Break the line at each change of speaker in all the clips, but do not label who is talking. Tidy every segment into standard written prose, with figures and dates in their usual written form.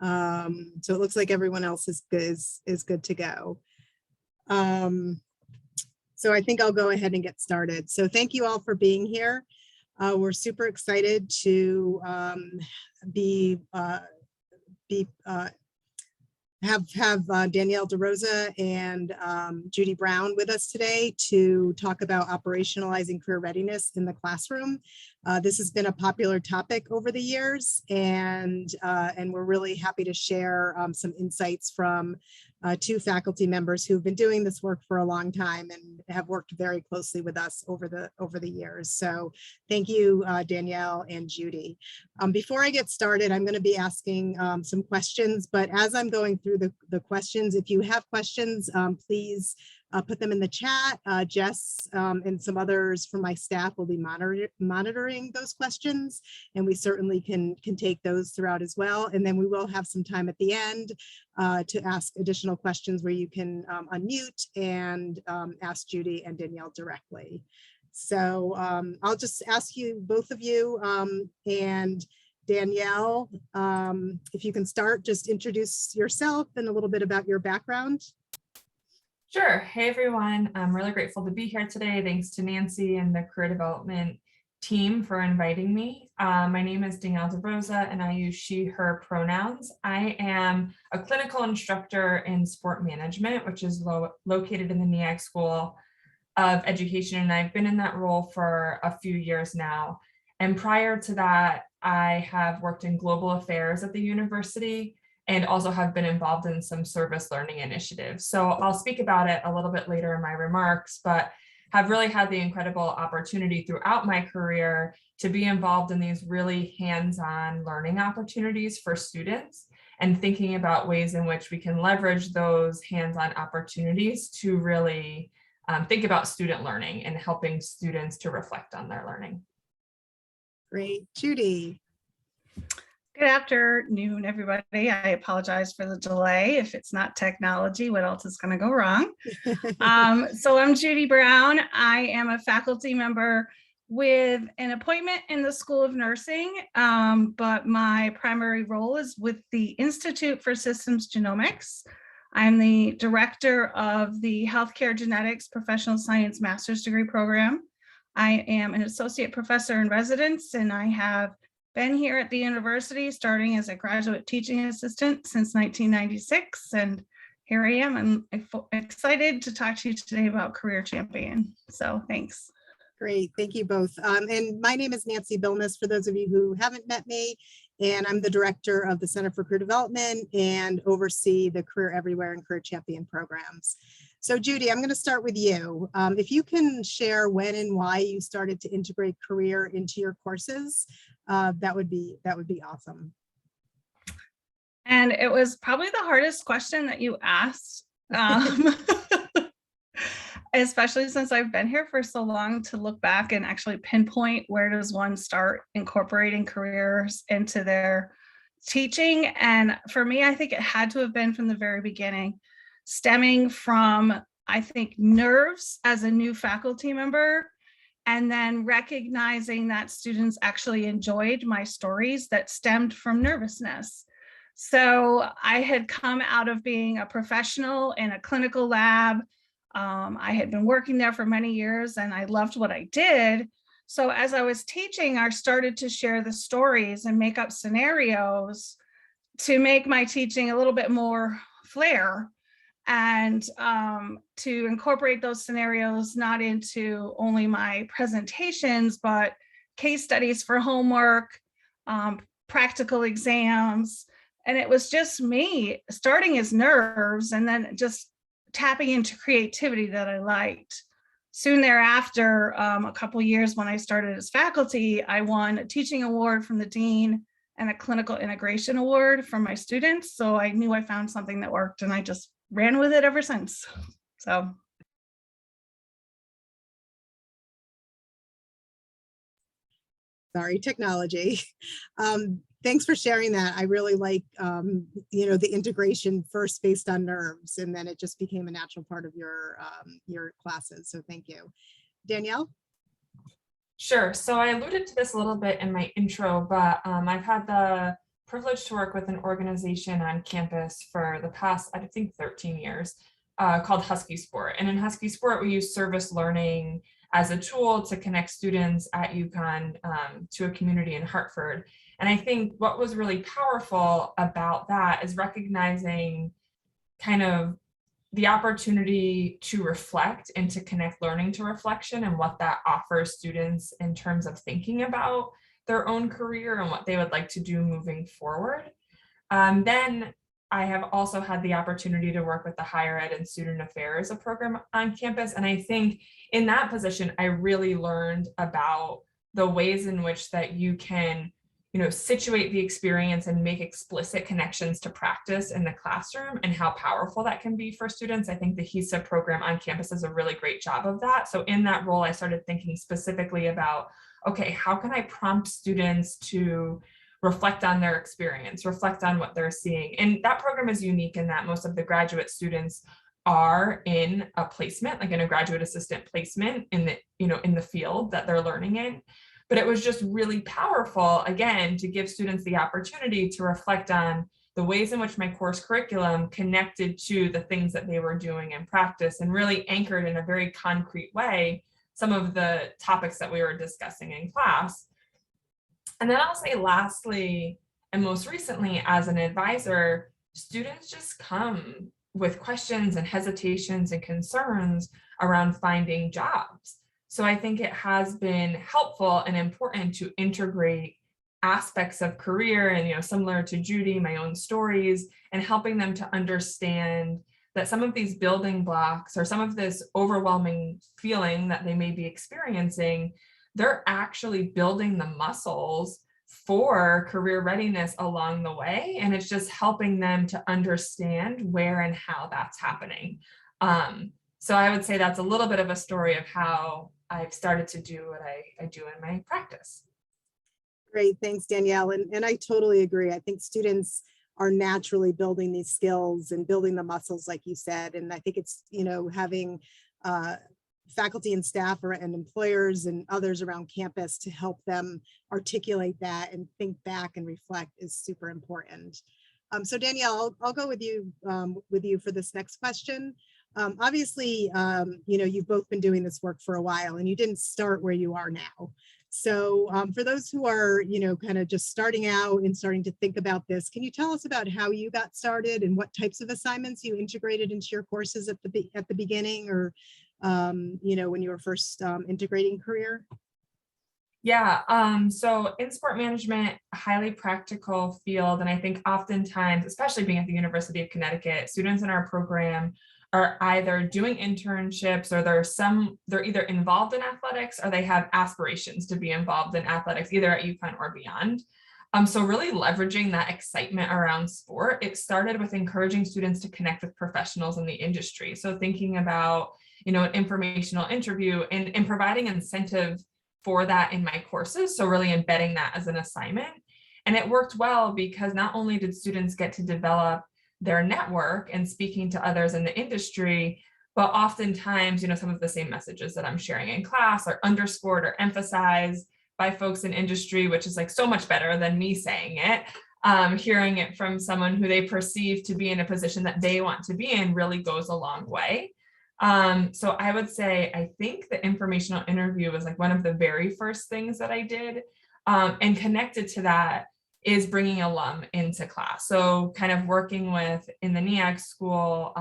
So it looks like everyone else is good to go. So I think I'll go ahead and get started. So thank you all for being here. We're super excited to have Danielle DeRosa and Judy Brown with us today to talk about operationalizing career readiness in the classroom. This has been a popular topic over the years, and we're really happy to share some insights from two faculty members who've been doing this work for a long time and have worked very closely with us over the years. So thank you, Danielle and Judy. Before I get started, I'm going to be asking some questions, but as I'm going through the questions, if you have questions, please put them in the chat. Jess and some others from my staff will be monitoring those questions, and we certainly can take those throughout as well. And then we will have some time at the end to ask additional questions where you can unmute and ask Judy and Danielle directly. So I'll just ask you, both of you, and Danielle, if you can start, just introduce yourself and a little bit about your background.
Sure. Hey, everyone. I'm really grateful to be here today. Thanks to Nancy and the career development team for inviting me. My name is Danielle DeRosa, and I use she, her pronouns. I am a clinical instructor in sport management, which is located in the NEAG School of Education, and I've been in that role for a few years now. And prior to that, I have worked in global affairs at the university and also have been involved in some service learning initiatives. So I'll speak about it a little bit later in my remarks, but have really had the incredible opportunity throughout my career to be involved in these really hands-on learning opportunities for students and thinking about ways in which we can leverage those hands-on opportunities to really think about student learning and helping students to reflect on their learning.
Great. Judy.
Good afternoon, everybody. I apologize for the delay. If it's not technology, what else is going to go wrong? So I'm Judy Brown. I am a faculty member with an appointment in the School of Nursing, but my primary role is with the Institute for Systems Genomics. I'm the director of the Healthcare Genetics Professional Science Master's Degree Program. I am an associate professor in residence, and I have been here at the university starting as a graduate teaching assistant since 1996. And here I am. I'm excited to talk to you today about Career Champion. So thanks.
Great. Thank you both. And my name is Nancy Billness, for those of you who haven't met me, and I'm the director of the Center for Career Development and oversee the Career Everywhere and Career Champion programs. So Judy, I'm going to start with you. If you can share when and why you started to integrate career into your courses, that would be awesome.
And it was probably the hardest question that you asked, especially since I've been here for so long, to look back and actually pinpoint where does one start incorporating careers into their teaching. And for me, I think it had to have been from the very beginning, stemming from, I think, nerves as a new faculty member, and then recognizing that students actually enjoyed my stories that stemmed from nervousness. So I had come out of being a professional in a clinical lab. I had been working there for many years and I loved what I did. So as I was teaching, I started to share the stories and make up scenarios to make my teaching a little bit more flair, and to incorporate those scenarios not into only my presentations, but case studies for homework, practical exams. And it was just me starting as nerves and then just tapping into creativity that I liked. Soon thereafter, a couple years when I started as faculty, I won a teaching award from the dean and a clinical integration award from my students. So I knew I found something that worked, and I just ran with it ever since. So.
Sorry, technology. Thanks for sharing that. I really like, the integration first based on nerves, and then it just became a natural part of your classes. So thank you. Danielle?
Sure. So I alluded to this a little bit in my intro, but I've had the privileged to work with an organization on campus for the past, I think, 13 years called Husky Sport. And in Husky Sport, we use service learning as a tool to connect students at UConn to a community in Hartford. And I think what was really powerful about that is recognizing kind of the opportunity to reflect and to connect learning to reflection and what that offers students in terms of thinking about their own career and what they would like to do moving forward. Then I have also had the opportunity to work with the Higher Ed and Student Affairs, a program on campus. And I think in that position, I really learned about the ways in which that you can, situate the experience and make explicit connections to practice in the classroom and how powerful that can be for students. I think the HESA program on campus does a really great job of that. So in that role, I started thinking specifically about, okay, how can I prompt students to reflect on their experience, reflect on what they're seeing? And that program is unique in that most of the graduate students are in a placement, like in a graduate assistant placement in the, in the field that they're learning in. But it was just really powerful, again, to give students the opportunity to reflect on the ways in which my course curriculum connected to the things that they were doing in practice and really anchored in a very concrete way some of the topics that we were discussing in class. And then I'll say lastly, and most recently as an advisor, students just come with questions and hesitations and concerns around finding jobs. So I think it has been helpful and important to integrate aspects of career and, similar to Judy, my own stories, and helping them to understand that some of these building blocks or some of this overwhelming feeling that they may be experiencing, they're actually building the muscles for career readiness along the way. And it's just helping them to understand where and how that's happening. So I would say that's a little bit of a story of how I've started to do what I do in my practice.
Great, thanks, Danielle. And I totally agree. I think students are naturally building these skills and building the muscles, like you said. And I think it's, having faculty and staff and employers and others around campus to help them articulate that and think back and reflect is super important. So Danielle, I'll go with you for this next question. Obviously, you've both been doing this work for a while and you didn't start where you are now. So for those who are, kind of just starting out and starting to think about this, can you tell us about how you got started and what types of assignments you integrated into your courses at the beginning or, when you were first integrating career?
Yeah, so in sport management, a highly practical field. And I think oftentimes, especially being at the University of Connecticut, students in our program are either doing internships or they're either involved in athletics or they have aspirations to be involved in athletics, either at UConn or beyond. So really leveraging that excitement around sport, it started with encouraging students to connect with professionals in the industry. So thinking about, an informational interview and providing incentive for that in my courses. So really embedding that as an assignment. And it worked well because not only did students get to develop their network and speaking to others in the industry, but oftentimes, some of the same messages that I'm sharing in class are underscored or emphasized by folks in industry, which is like so much better than me saying it. Hearing it from someone who they perceive to be in a position that they want to be in really goes a long way. So I would say, I think the informational interview was like one of the very first things that I did, and connected to that is bringing alum into class. So kind of working with, in the NEAG school,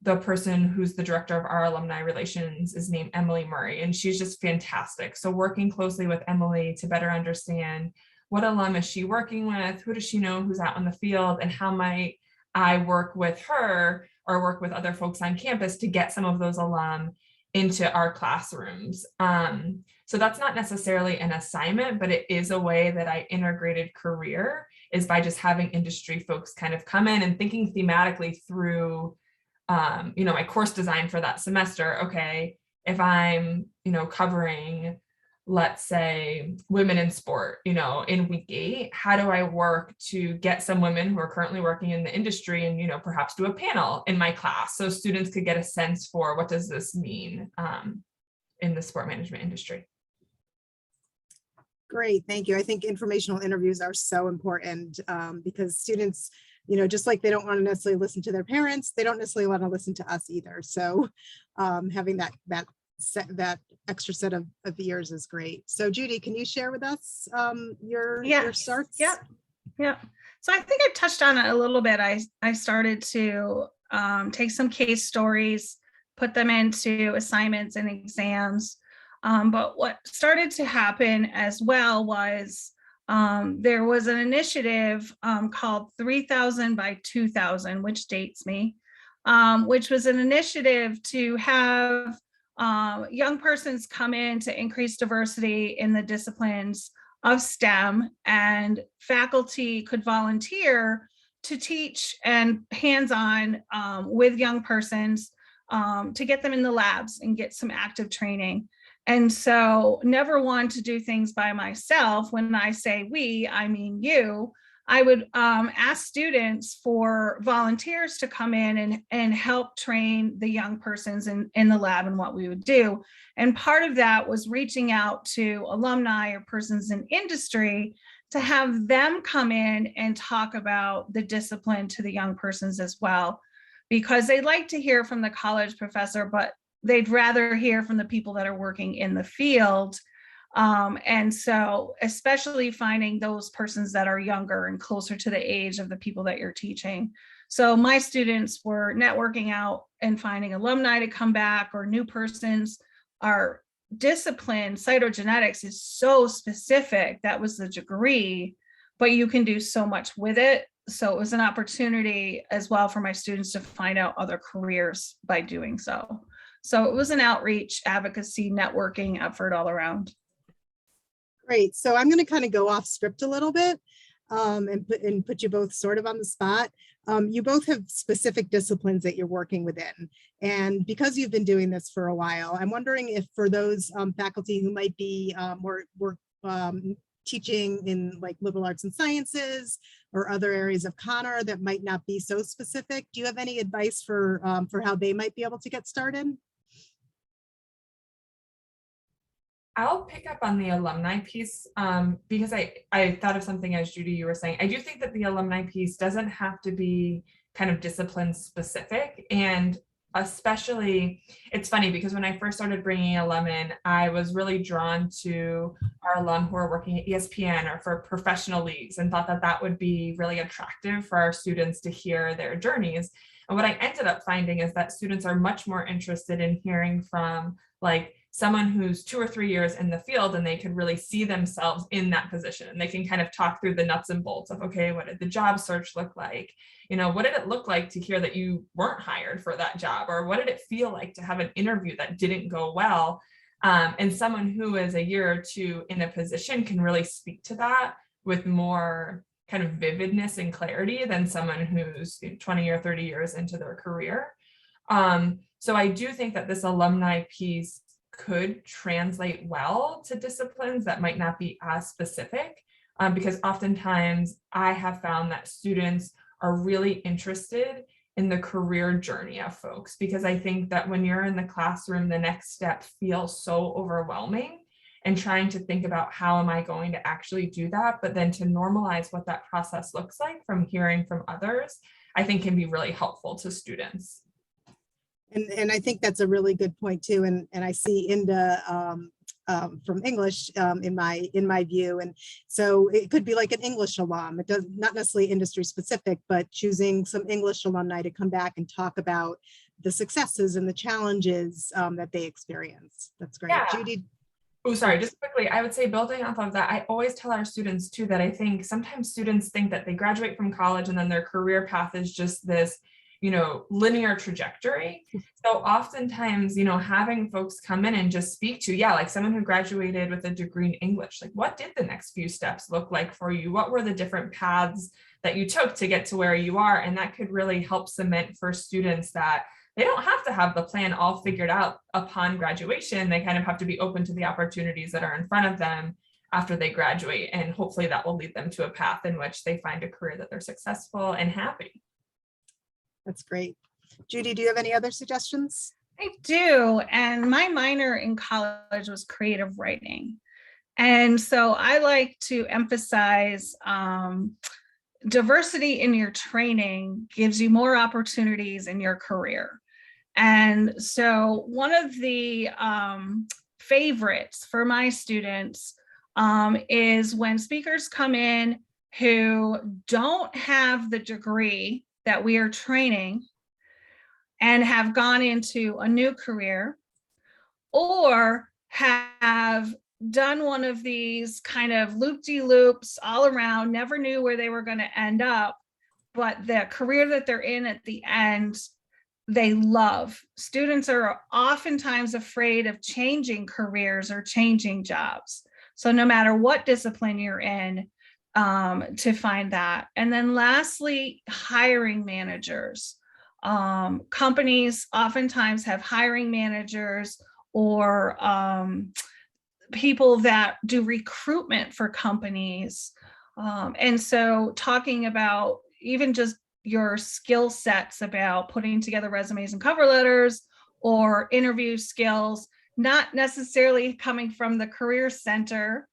the person who's the director of our alumni relations is named Emily Murray, and she's just fantastic. So working closely with Emily to better understand what alum is she working with, who does she know who's out in the field, and how might I work with her or work with other folks on campus to get some of those alum into our classrooms. So that's not necessarily an assignment, but it is a way that I integrated career, is by just having industry folks kind of come in and thinking thematically through, my course design for that semester. Okay, if I'm, covering, let's say, women in sport, in week 8, how do I work to get some women who are currently working in the industry and, perhaps do a panel in my class so students could get a sense for what does this mean in the sport management industry.
Great, thank you. I think informational interviews are so important because students, just like they don't want to necessarily listen to their parents, they don't necessarily want to listen to us either. So having that extra set of ears is great. So Judy, can you share with us your starts?
Yeah. So I think I touched on it a little bit. I started to take some case stories, put them into assignments and exams. But what started to happen as well was there was an initiative called 3000 by 2000, which dates me, which was an initiative to have young persons come in to increase diversity in the disciplines of STEM, and faculty could volunteer to teach and hands-on with young persons to get them in the labs and get some active training. And so never want to do things by myself. When I say we, I mean you. I would ask students for volunteers to come in and help train the young persons in the lab and what we would do. And part of that was reaching out to alumni or persons in industry to have them come in and talk about the discipline to the young persons as well, because they like to hear from the college professor, but they'd rather hear from the people that are working in the field. And so especially finding those persons that are younger and closer to the age of the people that you're teaching. So my students were networking out and finding alumni to come back or new persons. Our discipline, cytogenetics, is so specific. That was the degree, but you can do so much with it. So it was an opportunity as well for my students to find out other careers by doing so. So it was an outreach, advocacy, networking effort all around.
Great. So I'm going to kind of go off script a little bit and put you both sort of on the spot. You both have specific disciplines that you're working within. And because you've been doing this for a while, I'm wondering if for those faculty who might be more teaching in like liberal arts and sciences or other areas of Connor that might not be so specific, do you have any advice for how they might be able to get started?
I'll pick up on the alumni piece because I thought of something as Judy, you were saying. I do think that the alumni piece doesn't have to be kind of discipline specific. And especially, it's funny because when I first started bringing alum in, I was really drawn to our alum who are working at ESPN or for professional leagues and thought that that would be really attractive for our students to hear their journeys. And what I ended up finding is that students are much more interested in hearing from like someone who's 2 or 3 years in the field and they could really see themselves in that position, and they can kind of talk through the nuts and bolts of, okay, what did the job search look like? What did it look like to hear that you weren't hired for that job? Or what did it feel like to have an interview that didn't go well? And someone who is a year or two in a position can really speak to that with more kind of vividness and clarity than someone who's 20 or 30 years into their career. So I do think that this alumni piece could translate well to disciplines that might not be as specific, because oftentimes I have found that students are really interested in the career journey of folks, because I think that when you're in the classroom, the next step feels so overwhelming, and trying to think about how am I going to actually do that, but then to normalize what that process looks like from hearing from others, I think can be really helpful to students.
And I think that's a really good point too. And I see Inda from English in my view. And so it could be like an English alum. It does not necessarily industry specific, but choosing some English alumni to come back and talk about the successes and the challenges that they experience. That's great.
Yeah.
Judy.
Oh, sorry, just quickly, I would say building off of that, I always tell our students too that I think sometimes students think that they graduate from college and then their career path is just this linear trajectory. So oftentimes, having folks come in and just speak to, like someone who graduated with a degree in English, like what did the next few steps look like for you? What were the different paths that you took to get to where you are? And that could really help cement for students that they don't have to have the plan all figured out upon graduation. They kind of have to be open to the opportunities that are in front of them after they graduate. And hopefully that will lead them to a path in which they find a career that they're successful and happy.
That's great. Judy, do you have any other suggestions?
I do. And my minor in college was creative writing. And so I like to emphasize diversity in your training gives you more opportunities in your career. And so one of the favorites for my students is when speakers come in who don't have the degree that we are training and have gone into a new career, or have done one of these kind of loop-de-loops all around, never knew where they were going to end up, but the career that they're in at the end, they love. Students are oftentimes afraid of changing careers or changing jobs. So no matter what discipline you're in, to find that. And then lastly, hiring managers. Companies oftentimes have hiring managers or people that do recruitment for companies. And so talking about even just your skill sets about putting together resumes and cover letters or interview skills, not necessarily coming from the career center,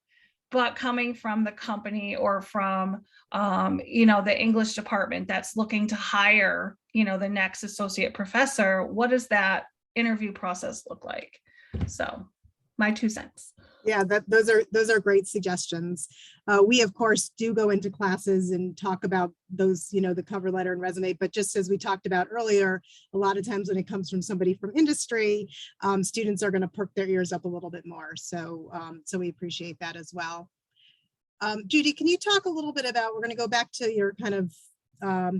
but coming from the company or from the English department that's looking to hire the next associate professor. What does that interview process look like? So my 2 cents.
Yeah, those are great suggestions. We of course do go into classes and talk about those, the cover letter and resume, but just as we talked about earlier, a lot of times when it comes from somebody from industry, students are going to perk their ears up a little bit more. So we appreciate that as well. Judy, can you talk a little bit about, we're going to go back to your kind of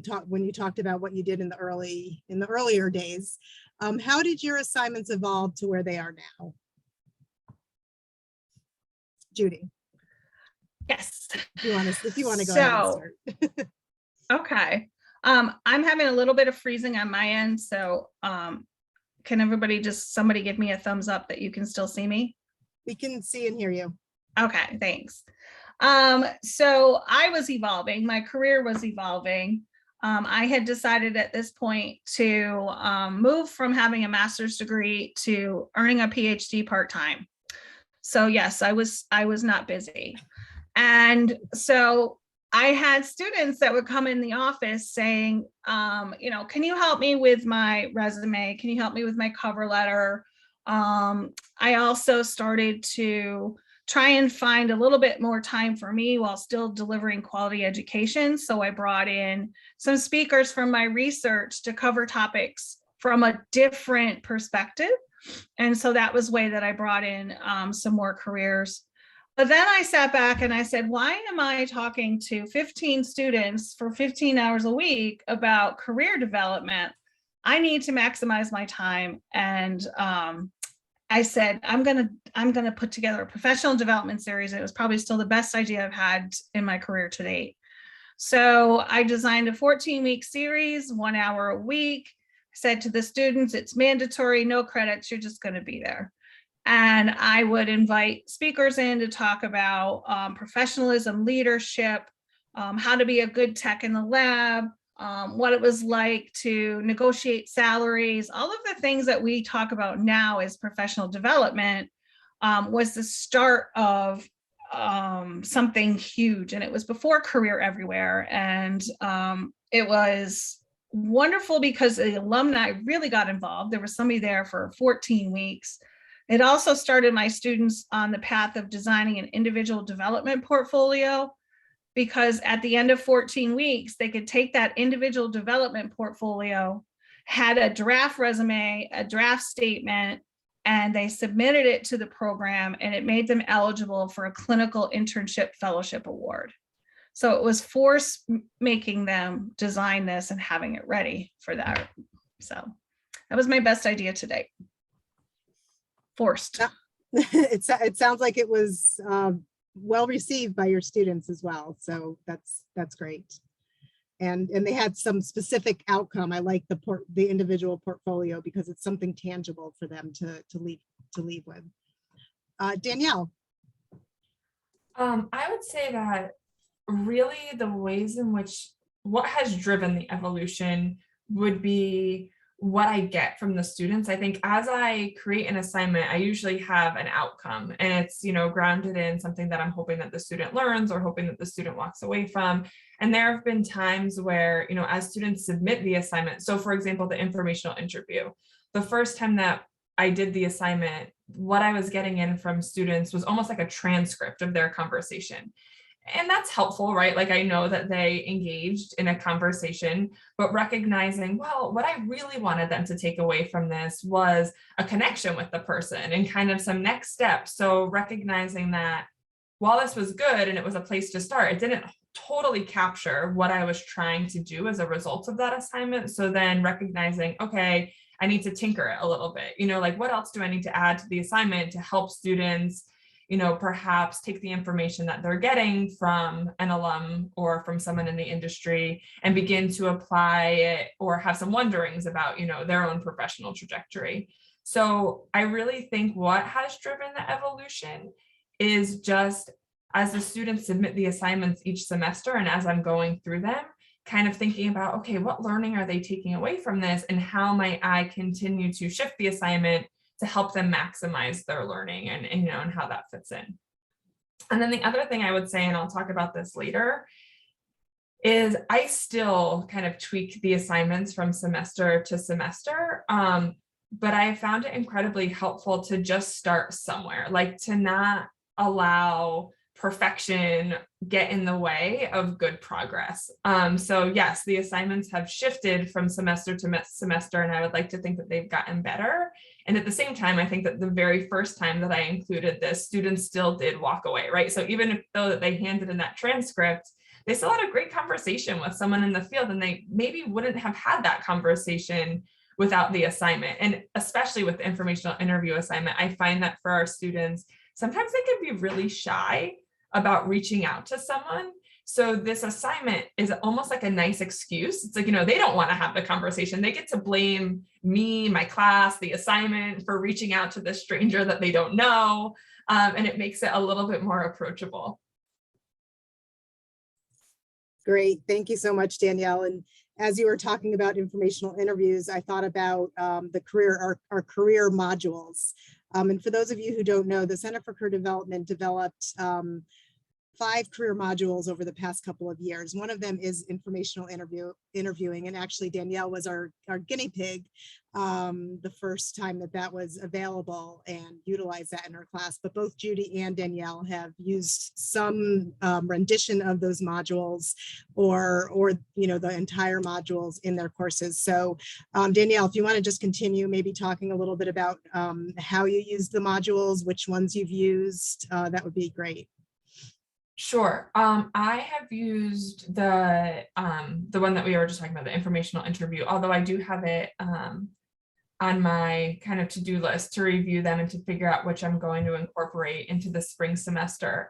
talk when you talked about what you did in the earlier days. How did your assignments evolve to where they are now? Judy.
Yes.
If you want to go ahead and start.
Okay. I'm having a little bit of freezing on my end. So can everybody somebody give me a thumbs up that you can still see me?
We can see and hear you.
Okay, thanks. So I was evolving, my career was evolving. I had decided at this point to move from having a master's degree to earning a PhD part-time. So yes, I was not busy. And so I had students that would come in the office saying, can you help me with my resume? Can you help me with my cover letter? I also started to try and find a little bit more time for me while still delivering quality education. So I brought in some speakers from my research to cover topics from a different perspective. And so that was the way that I brought in some more careers. But then I sat back and I said, why am I talking to 15 students for 15 hours a week about career development? I need to maximize my time. And I said, I'm gonna put together a professional development series. It was probably still the best idea I've had in my career to date. So I designed a 14-week series, 1 hour a week. Said to the students, it's mandatory, no credits, you're just going to be there. And I would invite speakers in to talk about professionalism, leadership, how to be a good tech in the lab, what it was like to negotiate salaries, all of the things that we talk about now as professional development was the start of something huge. And it was before Career Everywhere. And it was wonderful because the alumni really got involved. There was somebody there for 14 weeks. It also started my students on the path of designing an individual development portfolio, because at the end of 14 weeks, they could take that individual development portfolio, had a draft resume, a draft statement, and they submitted it to the program, and it made them eligible for a clinical internship fellowship award. So it was force making them design this and having it ready for that. So that was my best idea to date. Forced.
It sounds like it was well received by your students as well. So that's great. And they had some specific outcome. I like the individual portfolio because it's something tangible for them to leave with. Danielle.
I would say that really the ways in which what has driven the evolution would be what I get from the students. I think as I create an assignment, I usually have an outcome, and it's, grounded in something that I'm hoping that the student learns or hoping that the student walks away from. And there have been times where, as students submit the assignment, so for example, the informational interview, the first time that I did the assignment, what I was getting in from students was almost like a transcript of their conversation. And that's helpful, right? Like I know that they engaged in a conversation, but recognizing, well, what I really wanted them to take away from this was a connection with the person and kind of some next steps. So recognizing that while this was good and it was a place to start, it didn't totally capture what I was trying to do as a result of that assignment. So then recognizing, okay, I need to tinker it a little bit, like what else do I need to add to the assignment to help students perhaps take the information that they're getting from an alum or from someone in the industry and begin to apply it or have some wonderings about, their own professional trajectory. So I really think what has driven the evolution is just as the students submit the assignments each semester and as I'm going through them, kind of thinking about, okay, what learning are they taking away from this and how might I continue to shift the assignment to help them maximize their learning and how that fits in. And then the other thing I would say, and I'll talk about this later, is I still kind of tweak the assignments from semester to semester. But I found it incredibly helpful to just start somewhere, like to not allow perfection get in the way of good progress. So yes, the assignments have shifted from semester to semester, and I would like to think that they've gotten better. And at the same time, I think that the very first time that I included this, students still did walk away, right? So even though that they handed in that transcript, they still had a great conversation with someone in the field, and they maybe wouldn't have had that conversation without the assignment. And especially with the informational interview assignment, I find that for our students, sometimes they can be really shy about reaching out to someone. So this assignment is almost like a nice excuse. It's like, they don't want to have the conversation. They get to blame me, my class, the assignment for reaching out to this stranger that they don't know. And it makes it a little bit more approachable.
Great. Thank you so much, Danielle. And as you were talking about informational interviews, I thought about our career modules. And for those of you who don't know, the Center for Career Development developed 5 career modules over the past couple of years. One of them is informational interviewing, and actually Danielle was our guinea pig the first time that was available and utilized that in her class. But both Judy and Danielle have used some rendition of those modules or the entire modules in their courses. So Danielle, if you want to just continue maybe talking a little bit about how you use the modules, which ones you've used, that would be great.
Sure. I have used the one that we were just talking about, the informational interview, although I do have it on my kind of to-do list to review them and to figure out which I'm going to incorporate into the spring semester.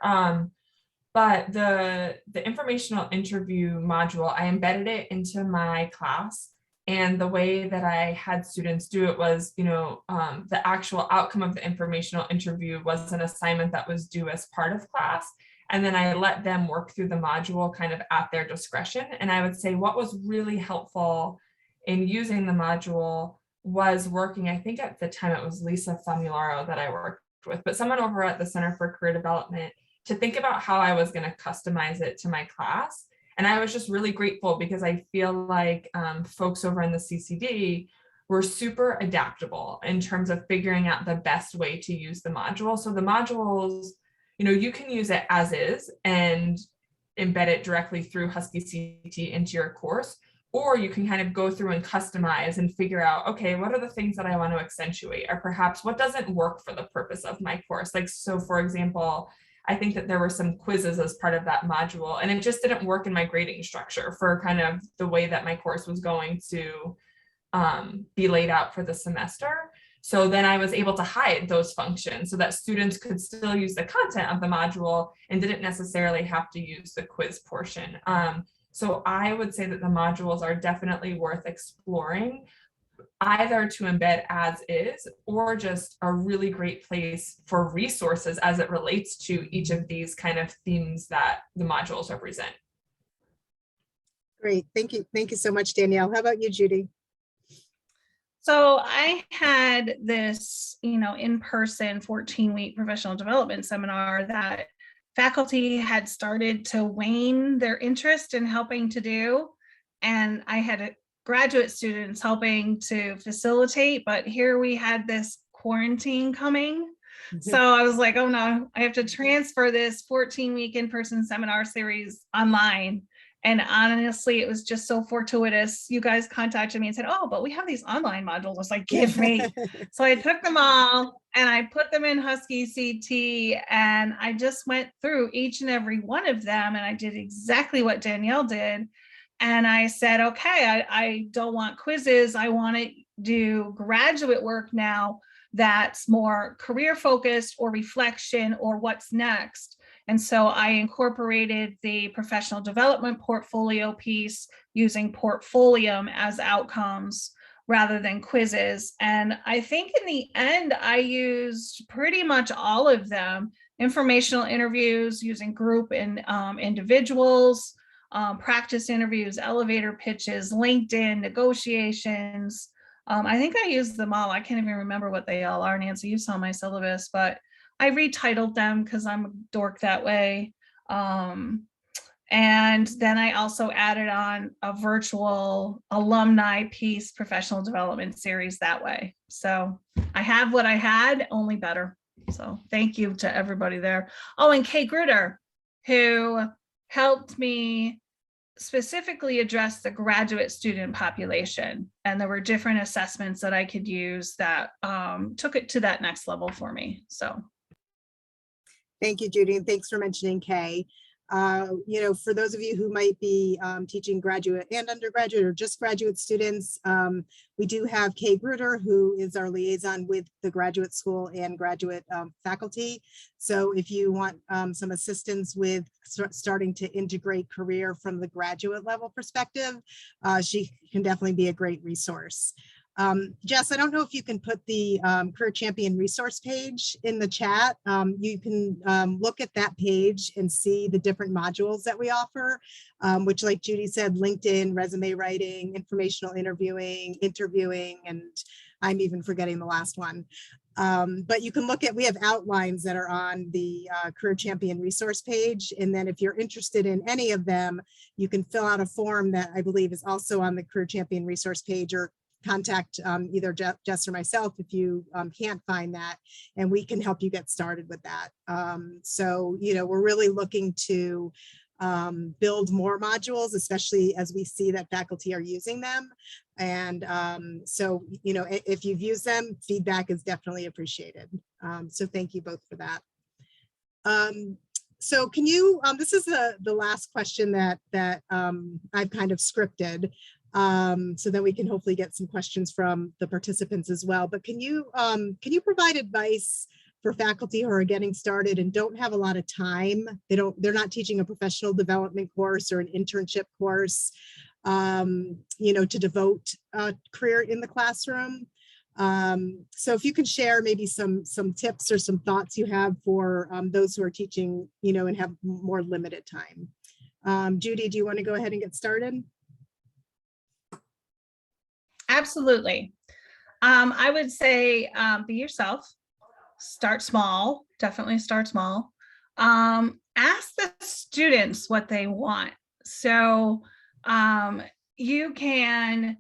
But the informational interview module, I embedded it into my class. And the way that I had students do it was, the actual outcome of the informational interview was an assignment that was due as part of class. And then I let them work through the module kind of at their discretion. And I would say what was really helpful in using the module was working, I think at the time it was Lisa Famularo that I worked with, but someone over at the Center for Career Development, to think about how I was going to customize it to my class. And I was just really grateful because I feel like folks over in the CCD were super adaptable in terms of figuring out the best way to use the module. So the modules, you can use it as is and embed it directly through Husky CT into your course, or you can kind of go through and customize and figure out, okay, what are the things that I want to accentuate, or perhaps what doesn't work for the purpose of my course? Like, so for example, I think that there were some quizzes as part of that module, and it just didn't work in my grading structure for kind of the way that my course was going to be laid out for the semester. So then I was able to hide those functions so that students could still use the content of the module and didn't necessarily have to use the quiz portion. So I would say that the modules are definitely worth exploring, either to embed as is or just a really great place for resources as it relates to each of these kind of themes that the modules represent.
Great. Thank you. Thank you so much, Danielle. How about you, Judy?
So I had this, in-person 14-week professional development seminar that faculty had started to wane their interest in helping to do. And I had graduate students helping to facilitate, but here we had this quarantine coming. So I was like, oh no, I have to transfer this 14-week in-person seminar series online. And honestly, it was just so fortuitous. You guys contacted me and said, oh, but we have these online modules. I was like, give me. So I took them all and I put them in Husky CT, and I just went through each and every one of them. And I did exactly what Danielle did. And I said, okay, I don't want quizzes. I want to do graduate work now that's more career focused or reflection or what's next. And so I incorporated the professional development portfolio piece using Portfolium as outcomes rather than quizzes. And I think in the end, I used pretty much all of them: informational interviews using group and individuals, practice interviews, elevator pitches, LinkedIn, negotiations. I think I used them all. I can't even remember what they all are. Nancy, you saw my syllabus, but I retitled them because I'm a dork that way. And then I also added on a virtual alumni piece professional development series that way. So I have what I had, only better. So thank you to everybody there. Oh, and Kay Gruder, who helped me specifically address the graduate student population. And there were different assessments that I could use that took it to that next level for me. So.
Thank you, Judy, and thanks for mentioning Kay. For those of you who might be teaching graduate and undergraduate or just graduate students, we do have Kay Gruder, who is our liaison with the graduate school and graduate faculty. So if you want some assistance with starting to integrate career from the graduate level perspective, she can definitely be a great resource. Jess, I don't know if you can put the Career Champion resource page in the chat. You can look at that page and see the different modules that we offer, which, like Judy said, LinkedIn, resume writing, informational interviewing, and I'm even forgetting the last one. But you can look at, we have outlines that are on the Career Champion resource page. And then if you're interested in any of them, you can fill out a form that I believe is also on the Career Champion resource page, or contact either Jess or myself if you can't find that, and we can help you get started with that. So, we're really looking to build more modules, especially as we see that faculty are using them. And so, if you've used them, feedback is definitely appreciated. So thank you both for that. So can you, this is the last question that I've kind of scripted. So then we can hopefully get some questions from the participants as well. But can you provide advice for faculty who are getting started and don't have a lot of time? They're not teaching a professional development course or an internship course, to devote a career in the classroom. So if you could share maybe some tips or some thoughts you have for those who are teaching, and have more limited time. Judy, do you want to go ahead and get started?
Absolutely. I would say be yourself, start small, definitely start small. Ask the students what they want. So you can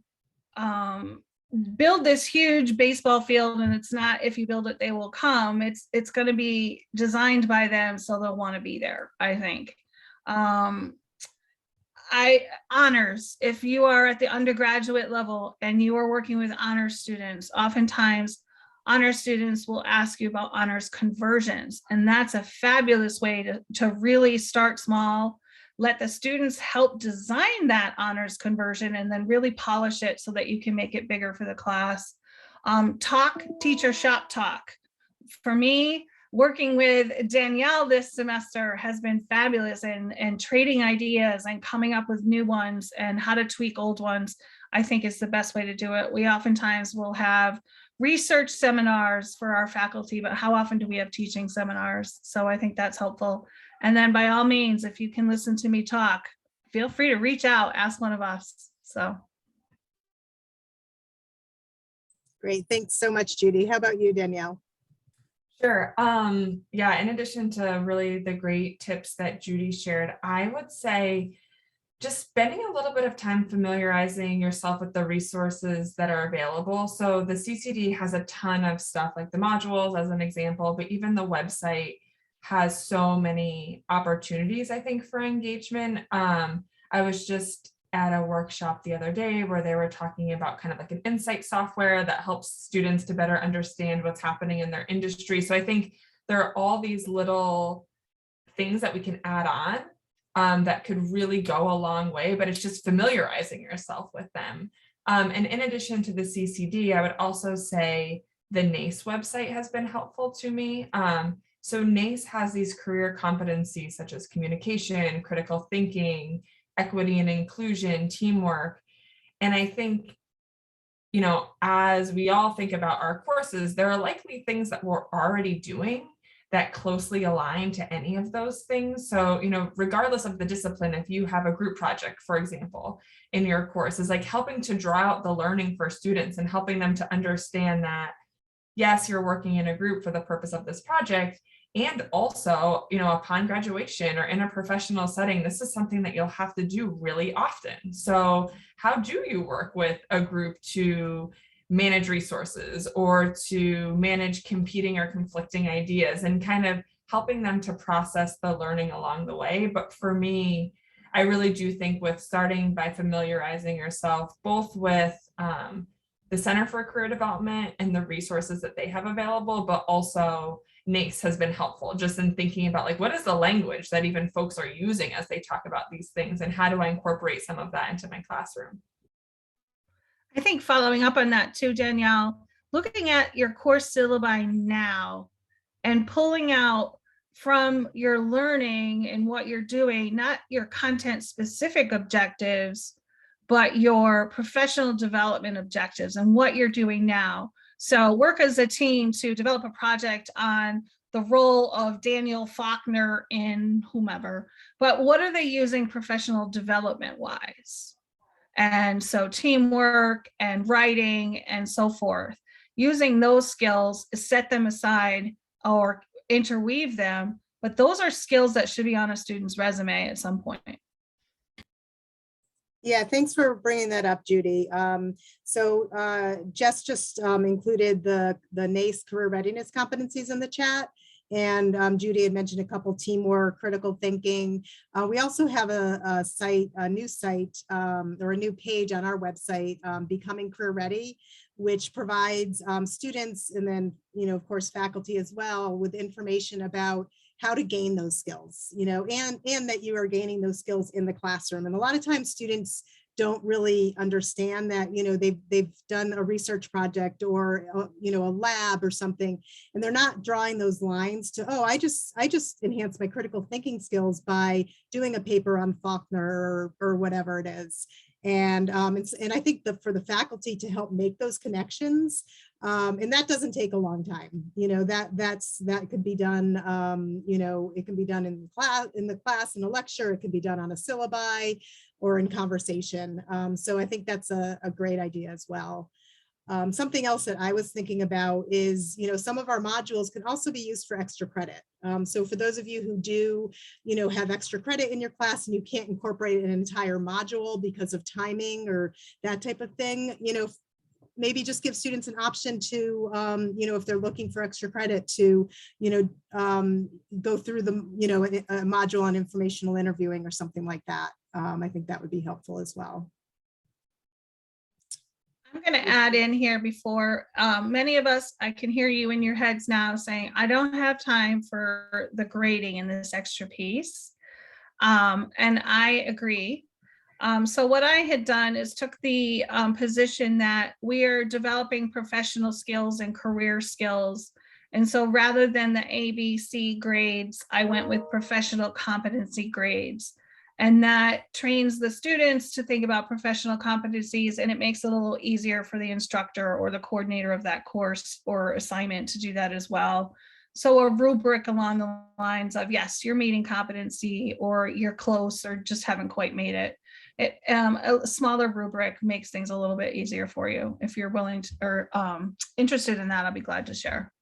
build this huge baseball field, and it's not, if you build it, they will come. It's going to be designed by them, so they'll want to be there, I think. Honors, if you are at the undergraduate level and you are working with honors students, oftentimes honors students will ask you about honors conversions, and that's a fabulous way to really start small, let the students help design that honors conversion, and then really polish it so that you can make it bigger for the class. Teacher shop talk. For me, working with Danielle this semester has been fabulous, and trading ideas and coming up with new ones and how to tweak old ones, I think is the best way to do it. We oftentimes will have research seminars for our faculty, but how often do we have teaching seminars? So I think that's helpful. And then by all means, if you can listen to me talk, feel free to reach out, ask one of us. So.
Great. Thanks so much, Judy. How about you, Danielle?
Sure. Yeah, in addition to really the great tips that Judy shared, I would say just spending a little bit of time familiarizing yourself with the resources that are available. So the CCD has a ton of stuff like the modules as an example, but even the website has so many opportunities, I think, for engagement. I was just at a workshop the other day where they were talking about kind of like an insight software that helps students to better understand what's happening in their industry. So I think there are all these little things that we can add on that could really go a long way, but it's just familiarizing yourself with them. And in addition to the CCD, I would also say the NACE website has been helpful to me. So NACE has these career competencies such as communication, critical thinking, equity and inclusion, teamwork. And I think, you know, as we all think about our courses, there are likely things that we're already doing that closely align to any of those things. So, you know, regardless of the discipline, if you have a group project, for example, in your course, is like helping to draw out the learning for students and helping them to understand that, yes, you're working in a group for the purpose of this project. And also, you know, upon graduation or in a professional setting, this is something that you'll have to do really often. So how do you work with a group to manage resources or to manage competing or conflicting ideas, and kind of helping them to process the learning along the way? But for me, I really do think with starting by familiarizing yourself both with the Center for Career Development and the resources that they have available, but also NACE has been helpful just in thinking about like, what is the language that even folks are using as they talk about these things, and how do I incorporate some of that into my classroom?
I think following up on that too, Danielle, looking at your course syllabi now and pulling out from your learning and what you're doing, not your content specific objectives, but your professional development objectives and what you're doing now. So work as a team to develop a project on the role of Daniel Faulkner in whomever, but what are they using professional development wise? And so teamwork and writing and so forth, using those skills, set them aside or interweave them, but those are skills that should be on a student's resume at some point.
Yeah, thanks for bringing that up, Judy. Jess just included the NACE career readiness competencies in the chat. And Judy had mentioned a couple: teamwork, critical thinking. We also have a new site or a new page on our website, Becoming Career Ready, which provides students, and then, you know, of course, faculty as well, with information about how to gain those skills, you know, and that you are gaining those skills in the classroom. And a lot of times students don't really understand that, you know, they've done a research project or, you know, a lab or something, and they're not drawing those lines to, oh, I just enhanced my critical thinking skills by doing a paper on Faulkner or whatever it is. And I think for the faculty to help make those connections, and that doesn't take a long time, you know, that could be done, you know, it can be done in the class, in a lecture, it can be done on a syllabi or in conversation. So I think that's a great idea as well. Something else that I was thinking about is, you know, some of our modules can also be used for extra credit. So for those of you who do, you know, have extra credit in your class and you can't incorporate an entire module because of timing or that type of thing, you know, maybe just give students an option to, you know, if they're looking for extra credit to, you know, go through the, you know, a module on informational interviewing or something like that. I think that would be helpful as well.
I'm going to add in here before many of us, I can hear you in your heads now saying, I don't have time for the grading in this extra piece. And I agree. So what I had done is took the position that we are developing professional skills and career skills. And so rather than the ABC grades, I went with professional competency grades. And that trains the students to think about professional competencies, and it makes it a little easier for the instructor or the coordinator of that course or assignment to do that as well. So a rubric along the lines of, yes, you're meeting competency, or you're close, or just haven't quite made it. a smaller rubric makes things a little bit easier for you. If you're willing to, or interested in that, I'll be glad to share.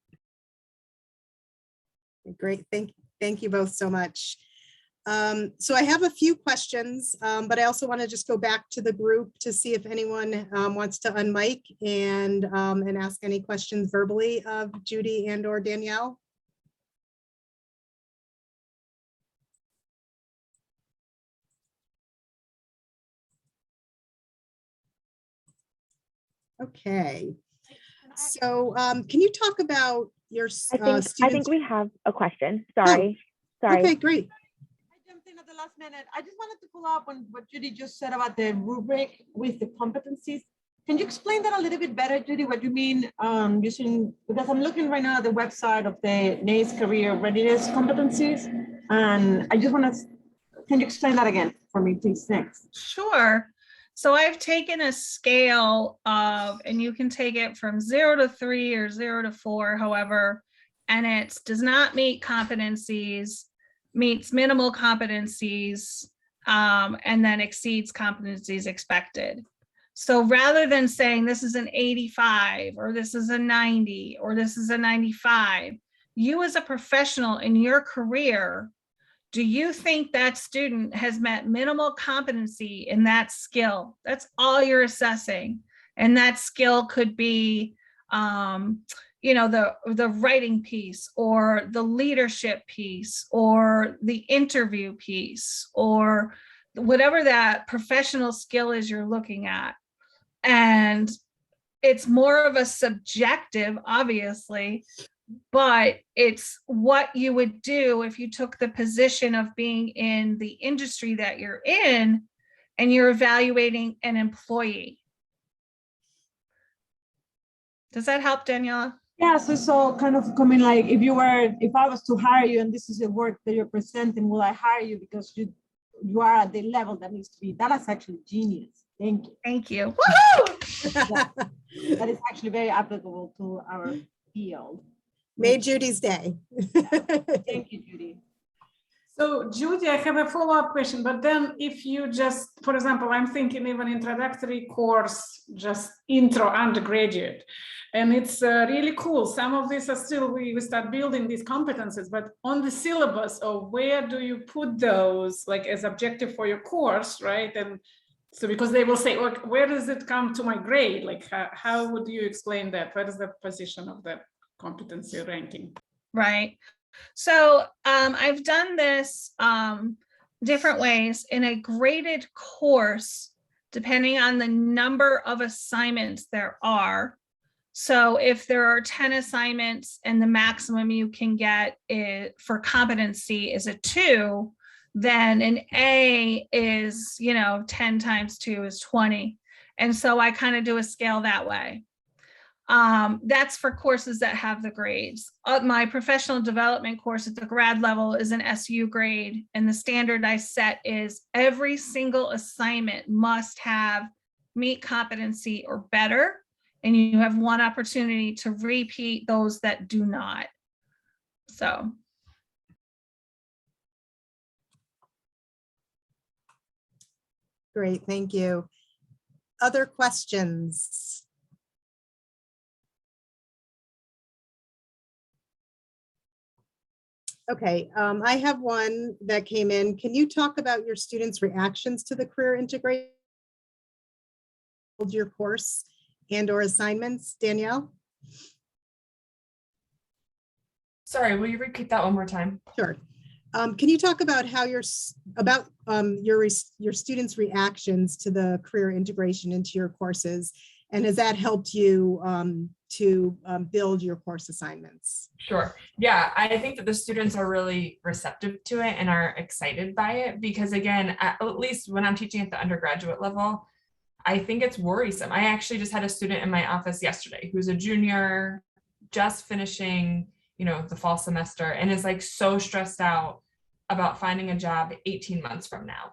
Great, thank you both so much. So I have a few questions, but I also want to just go back to the group to see if anyone wants to unmic and ask any questions verbally of Judy and or Danielle. Okay. So can you talk about your
I
students?
think we have a question. Sorry.
Okay, great.
I jumped in at the last minute. I just wanted to follow up on what Judy just said about the rubric with the competencies. Can you explain that a little bit better, Judy? What you mean using, because I'm looking right now at the website of the NACE Career Readiness competencies, and I just want to, can you explain that again for me, please? Thanks.
Sure. So I've taken a scale of, and you can take it from 0 to 3 or 0 to 4, however, and it does not meet competencies, meets minimal competencies, and then exceeds competencies expected. So rather than saying this is an 85 or this is a 90 or this is a 95, you as a professional in your career, do you think that student has met minimal competency in that skill? That's all you're assessing. And that skill could be, you know, the writing piece or the leadership piece or the interview piece or whatever that professional skill is you're looking at. And it's more of a subjective, obviously, but it's what you would do if you took the position of being in the industry that you're in and you're evaluating an employee. Does that help, Daniela?
Yeah, so kind of coming like, if I was to hire you and this is the work that you're presenting, will I hire you because you are at the level that needs to be? That is actually genius. Thank you.
Thank you. Woohoo!
That is actually very applicable to our field.
Made Judy's day.
Thank you, Judy.
So Judy, I have a follow-up question, but then if you just, for example, I'm thinking even introductory course, just intro undergraduate, and it's really cool. Some of these are still, we start building these competencies, but on the syllabus, or where do you put those like as objective for your course, right? And so because they will say, look, where does it come to my grade? Like how would you explain that? What is the position of that competency ranking?
Right. So I've done this different ways in a graded course, depending on the number of assignments there are. So if there are 10 assignments and the maximum you can get for competency is a 2, then an A is, 10 times 2 is 20. And so I kind of do a scale that way. That's for courses that have the grades. My professional development course at the grad level is an SU grade, and the standard I set is every single assignment must have meet competency or better, and you have one opportunity to repeat those that do not. So.
Great, thank you. Other questions? Okay, I have one that came in. Can you talk about your students' reactions to the career integration, your course and or assignments, Danielle?
Sorry, will you repeat that one more time?
Sure. Can you talk about how your students' reactions to the career integration into your courses, and has that helped you to build your course assignments?
Sure. Yeah, I think that the students are really receptive to it and are excited by it because, again, at least when I'm teaching at the undergraduate level, I think it's worrisome. I actually just had a student in my office yesterday who's a junior, just finishing, the fall semester, and is like so stressed out about finding a job 18 months from now.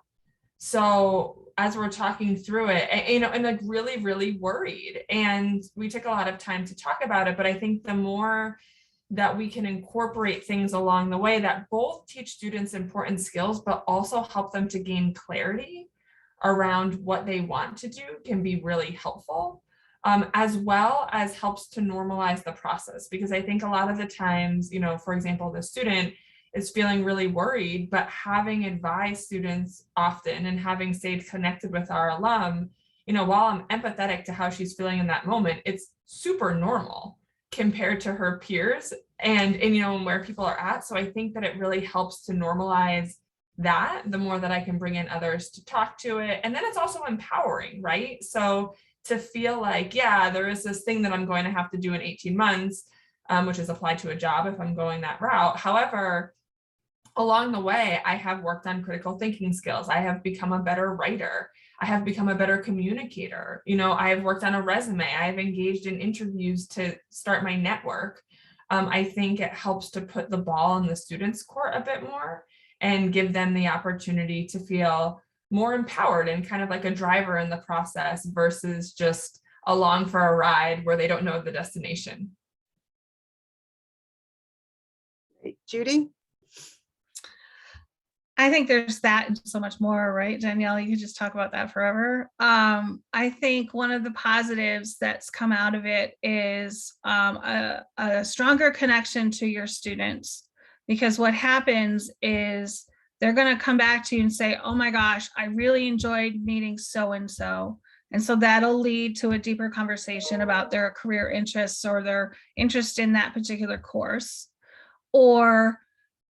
So as we're talking through it, and like really, really worried. And we took a lot of time to talk about it, but I think the more that we can incorporate things along the way that both teach students important skills, but also help them to gain clarity around what they want to do can be really helpful, as well as helps to normalize the process. Because I think a lot of the times, you know, for example, the student is feeling really worried, but having advised students often and having stayed connected with our alum, you know, while I'm empathetic to how she's feeling in that moment, it's super normal compared to her peers and you know, where people are at. So I think that it really helps to normalize that the more that I can bring in others to talk to it. And then it's also empowering, right? So to feel like, yeah, there is this thing that I'm going to have to do in 18 months, which is apply to a job if I'm going that route. However, along the way, I have worked on critical thinking skills. I have become a better writer. I have become a better communicator. You know, I have worked on a resume. I have engaged in interviews to start my network. I think it helps to put the ball in the students' court a bit more and give them the opportunity to feel more empowered and kind of like a driver in the process versus just along for a ride where they don't know the destination.
Judy?
I think there's that and so much more, right, Danielle? You could just talk about that forever. I think one of the positives that's come out of it is a stronger connection to your students, because what happens is they're going to come back to you and say, oh my gosh, I really enjoyed meeting so-and-so. And so that'll lead to a deeper conversation about their career interests or their interest in that particular course. Or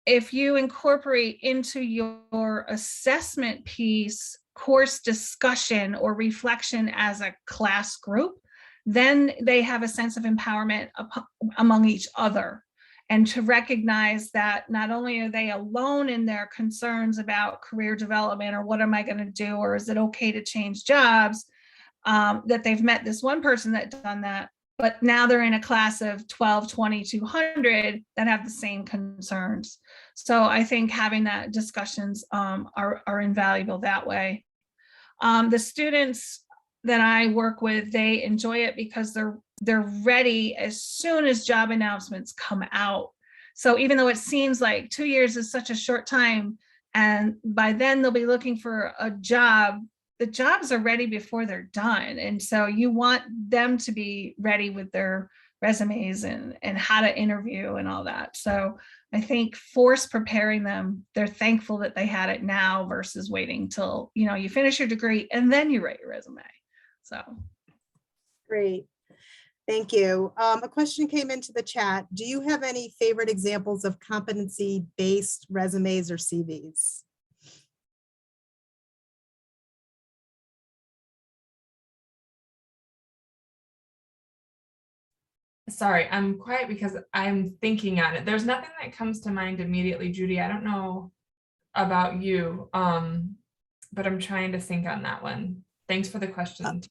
if you incorporate into your assessment piece course discussion or reflection as a class group, then they have a sense of empowerment among each other. And to recognize that not only are they alone in their concerns about career development or what am I going to do, or is it okay to change jobs, that they've met this one person that done that, but now they're in a class of 12, 20, 200 that have the same concerns. So I think having that discussions are invaluable that way. The students that I work with, they enjoy it because they're ready as soon as job announcements come out. So even though it seems like 2 years is such a short time, and by then they'll be looking for a job, the jobs are ready before they're done. And so you want them to be ready with their resumes and how to interview and all that. So I think force preparing them, they're thankful that they had it now versus waiting till, you know, you finish your degree and then you write your resume. So.
Great. Thank you. A question came into the chat. Do you have any favorite examples of competency-based resumes or CVs?
Sorry, I'm quiet because I'm thinking on it. There's nothing that comes to mind immediately, Judy. I don't know about you, but I'm trying to think on that one. Thanks for the question.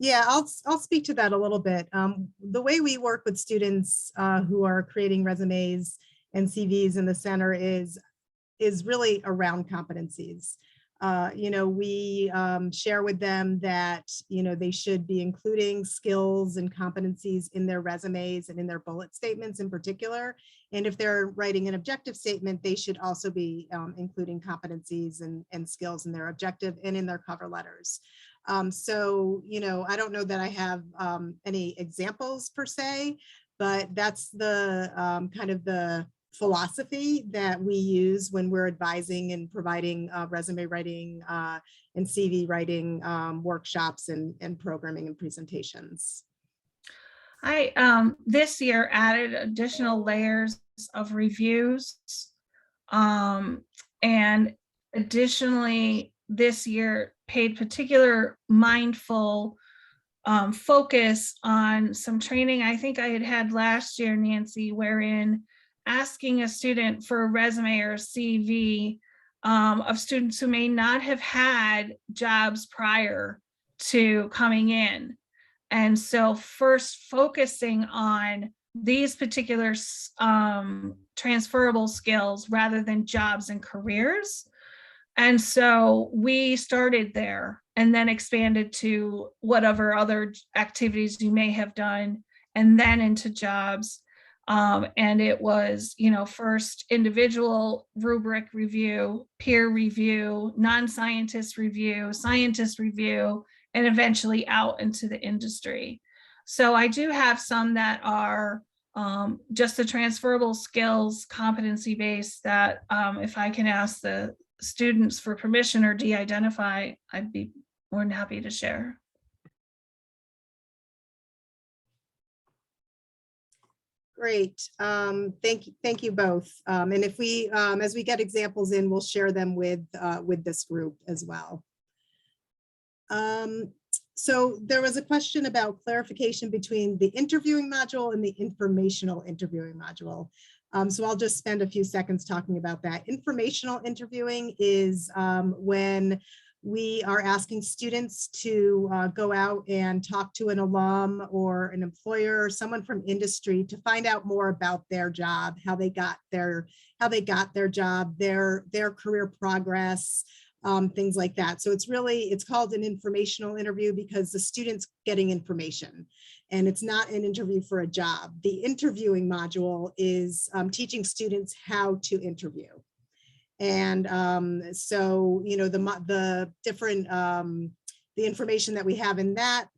Yeah, I'll speak to that a little bit. The way we work with students who are creating resumes and CVs in the center is really around competencies. You know, we share with them that, you know, they should be including skills and competencies in their resumes and in their bullet statements in particular. And if they're writing an objective statement, they should also be including competencies and skills in their objective and in their cover letters. So, you know, I don't know that I have any examples per se, but that's the kind of the philosophy that we use when we're advising and providing resume writing and CV writing workshops and programming and presentations.
I this year added additional layers of reviews, and additionally this year paid particular mindful focus on some training I think I had last year, Nancy, wherein asking a student for a resume or a CV of students who may not have had jobs prior to coming in. And so first focusing on these particular transferable skills rather than jobs and careers. And so we started there and then expanded to whatever other activities you may have done and then into jobs. And it was, first individual rubric review, peer review, non-scientist review, scientist review, and eventually out into the industry. So I do have some that are just the transferable skills, competency-based, that if I can ask the students for permission or de-identify, I'd be more than happy to share.
Great. Thank you both. And if we, as we get examples in, we'll share them with this group as well. So there was a question about clarification between the interviewing module and the informational interviewing module. So I'll just spend a few seconds talking about that. Informational interviewing is when we are asking students to go out and talk to an alum or an employer or someone from industry to find out more about their job, how they got their job, their career progress, things like that. So it's called an informational interview because the student's getting information and it's not an interview for a job. The interviewing module is teaching students how to interview. And so, the different, the information that we have in that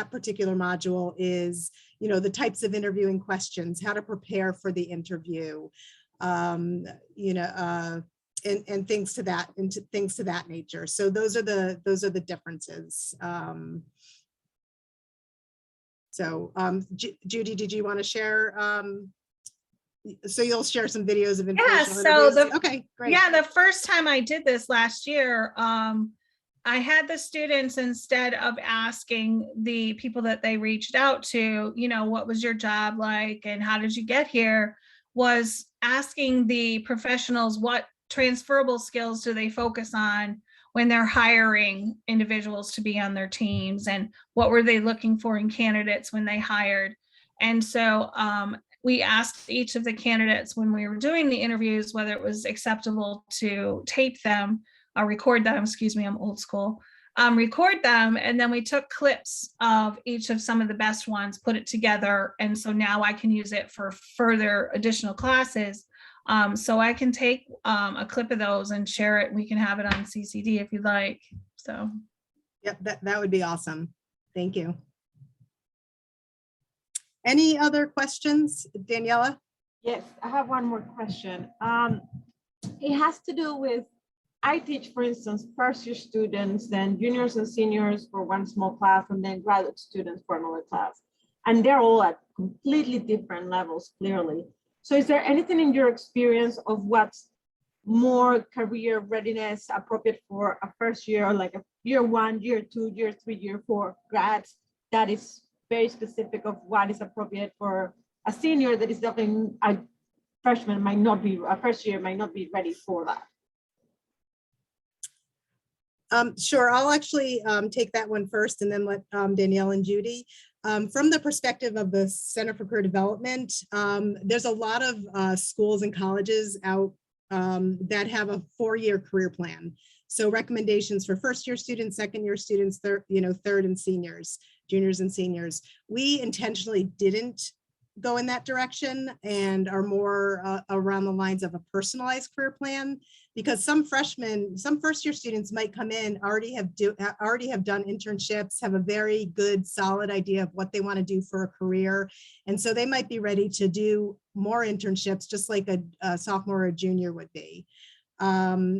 particular module is, the types of interviewing questions, how to prepare for the interview, and things to that nature. So those are the differences. Judy, did you want to share? So you'll share some videos of information.
Yeah,
okay, great.
Yeah, the first time I did this last year, I had the students, instead of asking the people that they reached out to, what was your job like and how did you get here, was asking the professionals what transferable skills do they focus on when they're hiring individuals to be on their teams, and what were they looking for in candidates when they hired. And so we asked each of the candidates when we were doing the interviews whether it was acceptable to tape them, record them, excuse me, I'm old school, record them. And then we took clips of each of some of the best ones, put it together. And so now I can use it for further additional classes. So I can take a clip of those and share it. We can have it on CCD if you'd like. So.
Yep, that would be awesome. Thank you. Any other questions, Daniela?
Yes, I have one more question. It has to do with, I teach, for instance, first year students, then juniors and seniors for one small class, and then graduate students for another class. And they're all at completely different levels, clearly. So is there anything in your experience of what's more career readiness appropriate for a first year, like a year 1, year 2, year 3, year 4 grads, that is very specific of what is appropriate for a senior that is definitely a freshman might not be, a first year might not be ready for that?
Sure, I'll actually take that one first and then let Danielle and Judy. From the perspective of the Center for Career Development, there's a lot of schools and colleges out that have a 4-year career plan. So recommendations for first-year students, second-year students, third and seniors, juniors and seniors. We intentionally didn't go in that direction and are more around the lines of a personalized career plan, because some first-year students might come in, already have done internships, have a very good, solid idea of what they want to do for a career. And so they might be ready to do more internships, just like a sophomore or junior would be.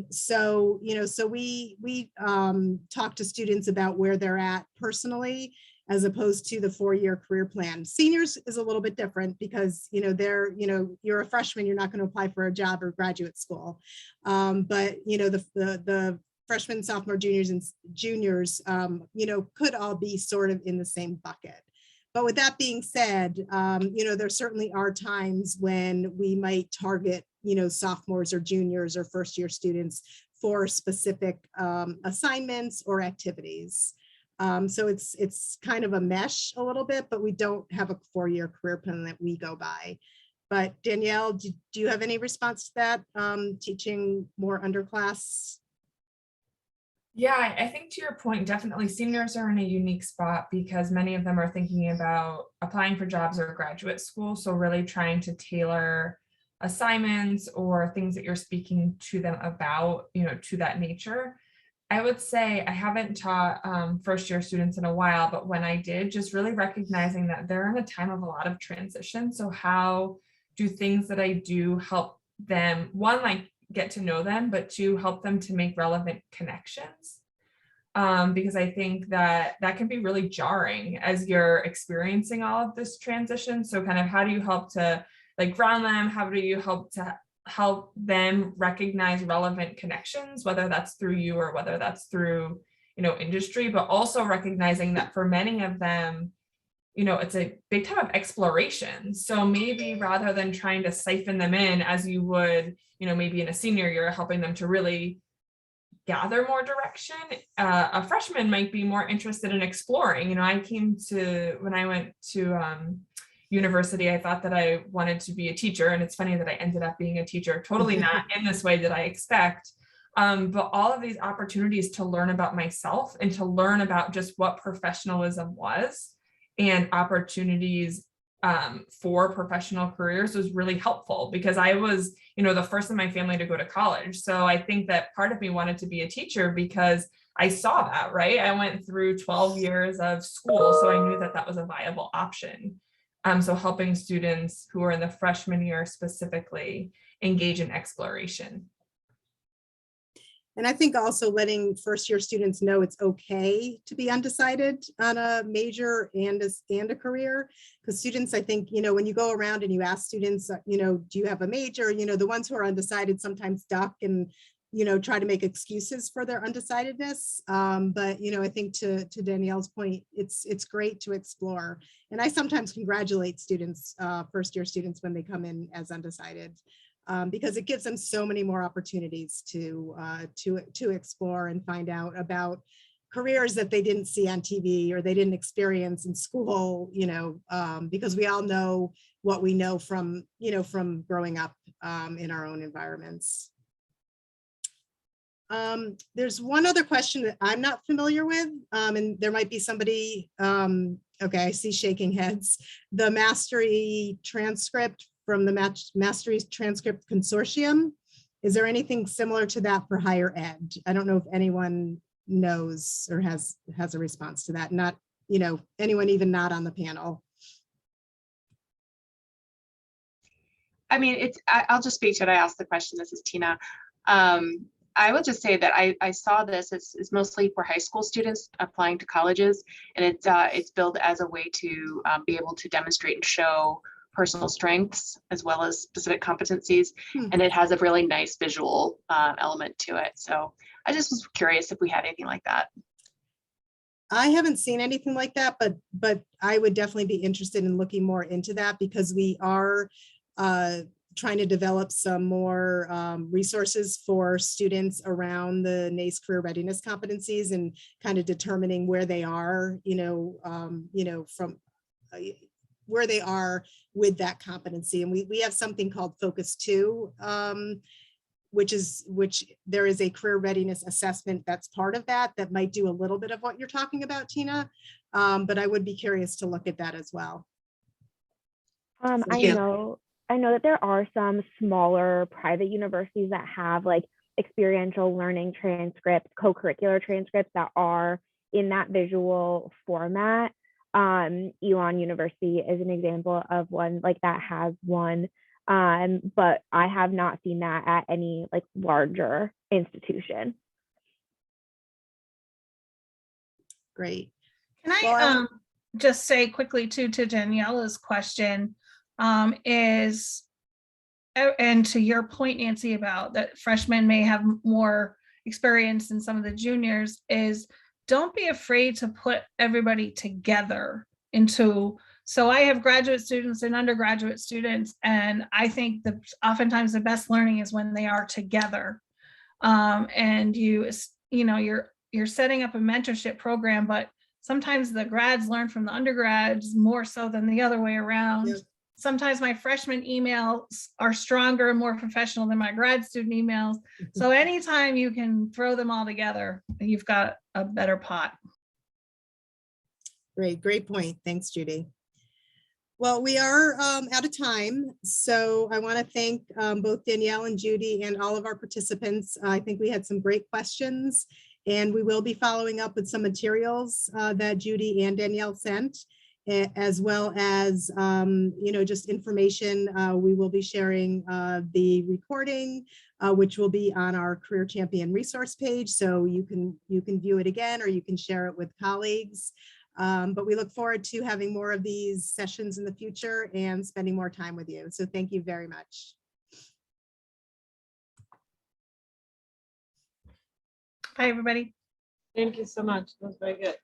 So we talk to students about where they're at personally, as opposed to the 4-year career plan. Seniors is a little bit different because, you're a freshman, you're not going to apply for a job or graduate school. But, the freshmen, sophomore, juniors, and juniors, could all be sort of in the same bucket. But with that being said, there certainly are times when we might target, sophomores or juniors or first-year students for specific assignments or activities. So it's kind of a mesh a little bit, but we don't have a 4-year career plan that we go by. But Danielle, do you have any response to that, teaching more underclass?
Yeah, I think to your point, definitely seniors are in a unique spot because many of them are thinking about applying for jobs or graduate school. So really trying to tailor assignments or things that you're speaking to them about, to that nature. I would say I haven't taught first year students in a while, but when I did, just really recognizing that they're in a time of a lot of transition. So how do things that I do help them, one, like get to know them, but two, help them to make relevant connections? Because I think that that can be really jarring as you're experiencing all of this transition. So kind of how do you help to like ground them? How do you help them recognize relevant connections, whether that's through you or whether that's through, industry, but also recognizing that for many of them, it's a big time of exploration. So maybe rather than trying to siphon them in as you would, maybe in a senior year, helping them to really gather more direction, a freshman might be more interested in exploring. When I went to university, I thought that I wanted to be a teacher. And it's funny that I ended up being a teacher, totally not in this way that I expect. But all of these opportunities to learn about myself and to learn about just what professionalism was and opportunities for professional careers was really helpful because I was, the first in my family to go to college. So I think that part of me wanted to be a teacher because I saw that, right? I went through 12 years of school, so I knew that that was a viable option. So helping students who are in the freshman year specifically engage in exploration.
And I think also letting first year students know it's okay to be undecided on a major and a career. Because students, I think, when you go around and you ask students, do you have a major? The ones who are undecided sometimes duck and, try to make excuses for their undecidedness. But, I think to Danielle's point, it's great to explore. And I sometimes congratulate students, first year students, when they come in as undecided. Because it gives them so many more opportunities to explore and find out about careers that they didn't see on TV or they didn't experience in school, because we all know what we know from growing up in our own environments. There's one other question that I'm not familiar with, and there might be somebody, okay, I see shaking heads. The mastery transcript from the Mastery Transcript Consortium. Is there anything similar to that for higher ed? I don't know if anyone knows or has a response to that. Not, anyone even not on the panel.
I mean, I'll just speak to it. I asked the question. This is Tina. I would just say that I saw this as mostly for high school students applying to colleges, and it's built as a way to be able to demonstrate and show personal strengths as well as specific competencies. And it has a really nice visual element to it. So I just was curious if we had anything like that.
I haven't seen anything like that, but I would definitely be interested in looking more into that because we are trying to develop some more resources for students around the NACE career readiness competencies and kind of determining where they are, from where they are with that competency. And we have something called Focus 2, which there is a career readiness assessment that's part of that might do a little bit of what you're talking about, Tina. But I would be curious to look at that as well.
I know that there are some smaller private universities that have like experiential learning transcripts, co-curricular transcripts that are in that visual format. Elon University is an example of one like that has one, but I have not seen that at any like larger institution.
Great.
Can I just say quickly too to Daniela's question, is, and to your point, Nancy, about that freshmen may have more experience than some of the juniors, is don't be afraid to put everybody together into, so I have graduate students and undergraduate students, and I think that oftentimes the best learning is when they are together. And you're setting up a mentorship program, but sometimes the grads learn from the undergrads more so than the other way around.
Yep.
sometimes my freshman emails are stronger and more professional than my grad student emails. So anytime you can throw them all together, you've got a better pot.
Great point. Thanks, Judy. Well, we are out of time, so I want to thank both Danielle and Judy and all of our participants. I think we had some great questions, and we will be following up with some materials that Judy and Danielle sent, as well as just information. We will be sharing the recording, which will be on our Career Champion resource page, so you can view it again, or you can share it with colleagues. But we look forward to having more of these sessions in the future and spending more time with you. So thank you very much.
Bye, everybody.
Thank you so much. That was very good.